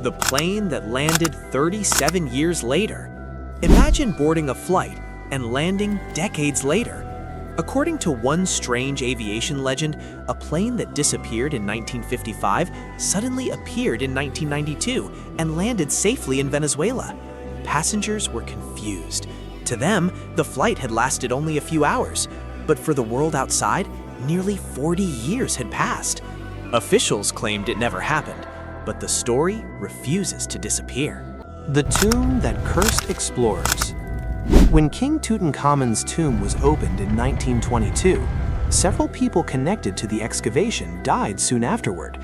the plane that landed 37 years later. Imagine boarding a flight and landing decades later. According to one strange aviation legend, a plane that disappeared in 1955 suddenly appeared in 1992 and landed safely in Venezuela. Passengers were confused. To them, the flight had lasted only a few hours, but for the world outside, nearly 40 years had passed. Officials claimed it never happened, but the story refuses to disappear. The tomb that cursed explorers. When King Tutankhamun's tomb was opened in 1922, several people connected to the excavation died soon afterward.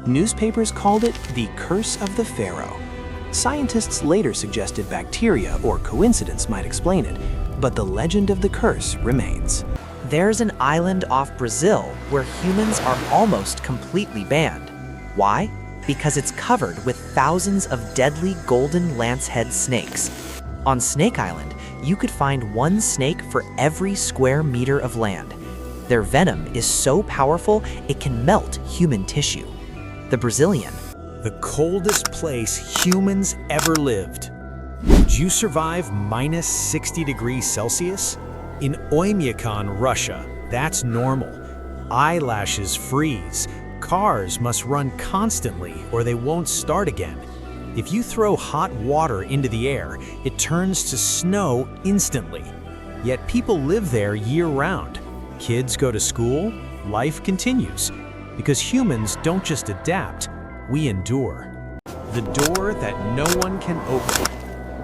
Newspapers called it the Curse of the Pharaoh. Scientists later suggested bacteria or coincidence might explain it, but the legend of the curse remains. There's an island off Brazil where humans are almost completely banned. Why? Because it's covered with thousands of deadly golden lancehead snakes. On Snake Island, you could find one snake for every square meter of land. Their venom is so powerful it can melt human tissue. The Brazilian. The coldest place humans ever lived. Would you survive minus 60 degrees Celsius? In Oymyakon, Russia, that's normal. Eyelashes freeze. Cars must run constantly or they won't start again. If you throw hot water into the air, it turns to snow instantly. Yet people live there year-round. Kids go to school, life continues. Because humans don't just adapt, we endure. The door that no one can open.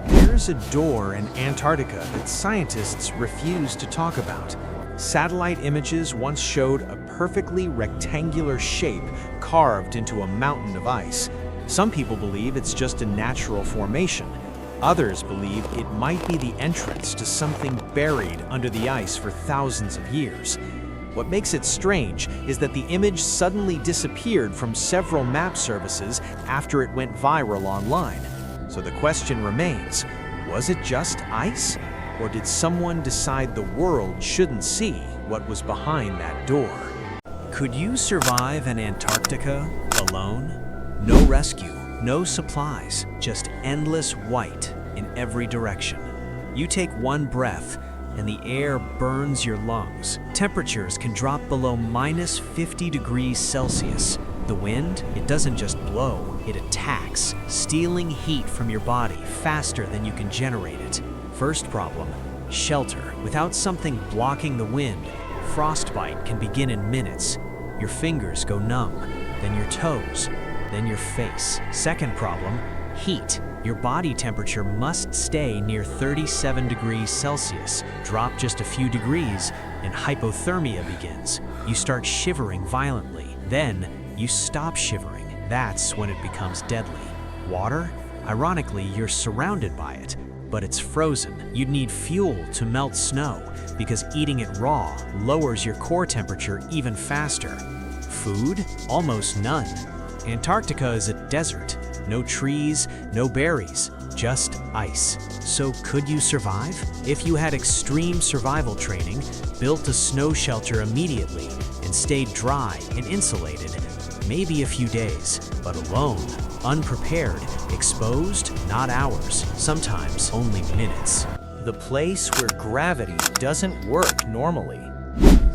There's a door in Antarctica that scientists refuse to talk about. Satellite images once showed a perfectly rectangular shape carved into a mountain of ice. Some people believe it's just a natural formation. Others believe it might be the entrance to something buried under the ice for thousands of years. What makes it strange is that the image suddenly disappeared from several map services after it went viral online. So the question remains, was it just ice? Or did someone decide the world shouldn't see what was behind that door? Could you survive in Antarctica alone? No rescue, no supplies, just endless white in every direction. You take one breath and the air burns your lungs. Temperatures can drop below minus 50 degrees Celsius. The wind, it doesn't just blow, it attacks, stealing heat from your body faster than you can generate it. First problem, shelter. Without something blocking the wind, frostbite can begin in minutes. Your fingers go numb, then your toes, then your face. Second problem, heat. Your body temperature must stay near 37 degrees Celsius. Drop just a few degrees and hypothermia begins. You start shivering violently. Then you stop shivering. That's when it becomes deadly. Water? Ironically, you're surrounded by it, but it's frozen. You'd need fuel to melt snow because eating it raw lowers your core temperature even faster. Food? Almost none. Antarctica is a desert. No trees, no berries, just ice. So could you survive? If you had extreme survival training, built a snow shelter immediately, and stayed dry and insulated, maybe a few days, but alone, unprepared, exposed, not hours, sometimes only minutes. The place where gravity doesn't work normally.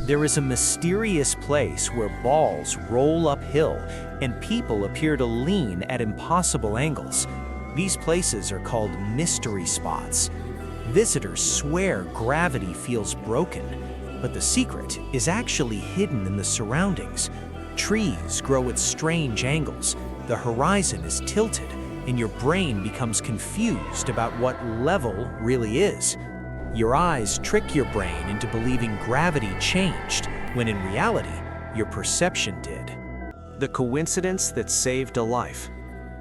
There is a mysterious place where balls roll uphill and people appear to lean at impossible angles. These places are called mystery spots. Visitors swear gravity feels broken, but the secret is actually hidden in the surroundings. Trees grow at strange angles, the horizon is tilted, and your brain becomes confused about what level really is. Your eyes trick your brain into believing gravity changed, when in reality, your perception did. The coincidence that saved a life.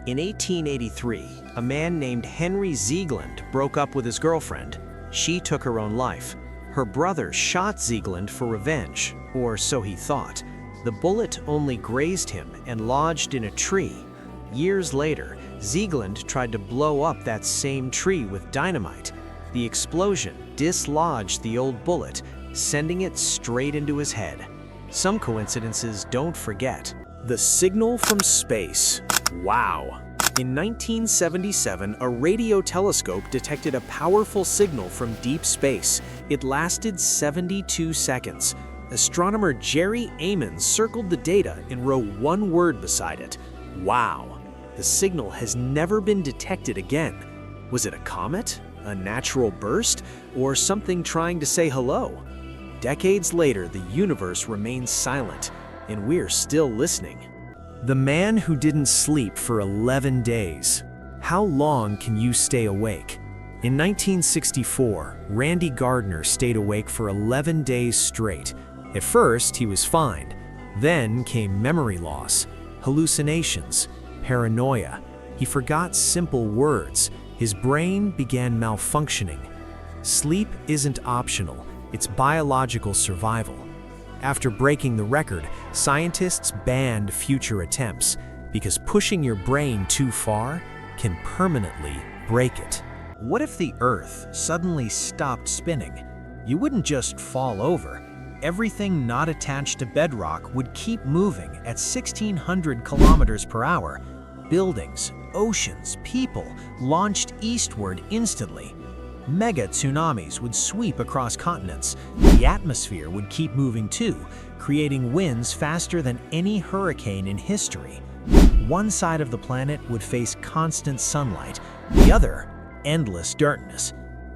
In 1883, a man named Henry Ziegland broke up with his girlfriend. She took her own life. Her brother shot Ziegland for revenge, or so he thought. The bullet only grazed him and lodged in a tree. Years later, Ziegland tried to blow up that same tree with dynamite. The explosion dislodged the old bullet, sending it straight into his head. Some coincidences don't forget. The signal from space. Wow. In 1977, a radio telescope detected a powerful signal from deep space. It lasted 72 seconds. Astronomer Jerry Amons circled the data and wrote one word beside it: "Wow." The signal has never been detected again. Was it a comet, a natural burst, or something trying to say hello? Decades later, the universe remains silent, and we're still listening. The man who didn't sleep for 11 days. How long can you stay awake? In 1964, Randy Gardner stayed awake for 11 days straight. At first, he was fine. Then came memory loss, hallucinations, paranoia. He forgot simple words. His brain began malfunctioning. Sleep isn't optional, it's biological survival. After breaking the record, scientists banned future attempts because pushing your brain too far can permanently break it. What if the Earth suddenly stopped spinning? You wouldn't just fall over. Everything not attached to bedrock would keep moving at 1,600 kilometers per hour. Buildings, oceans, people launched eastward instantly. Mega tsunamis would sweep across continents. The atmosphere would keep moving too, creating winds faster than any hurricane in history. One side of the planet would face constant sunlight, the other, endless darkness.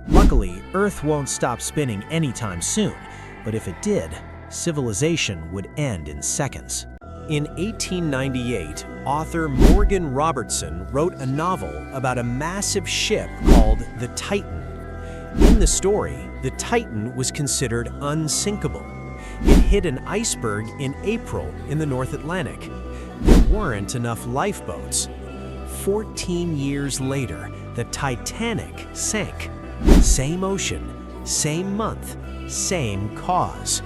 Luckily, Earth won't stop spinning anytime soon, but if it did, civilization would end in seconds. In 1898, author Morgan Robertson wrote a novel about a massive ship called the Titan. In the story, the Titan was considered unsinkable. It hit an iceberg in April in the North Atlantic. There weren't enough lifeboats. 14 years later, the Titanic sank. Same ocean, same month, same cause.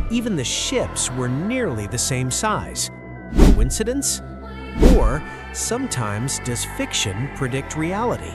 Even the ships were nearly the same size. Coincidence? Or sometimes does fiction predict reality?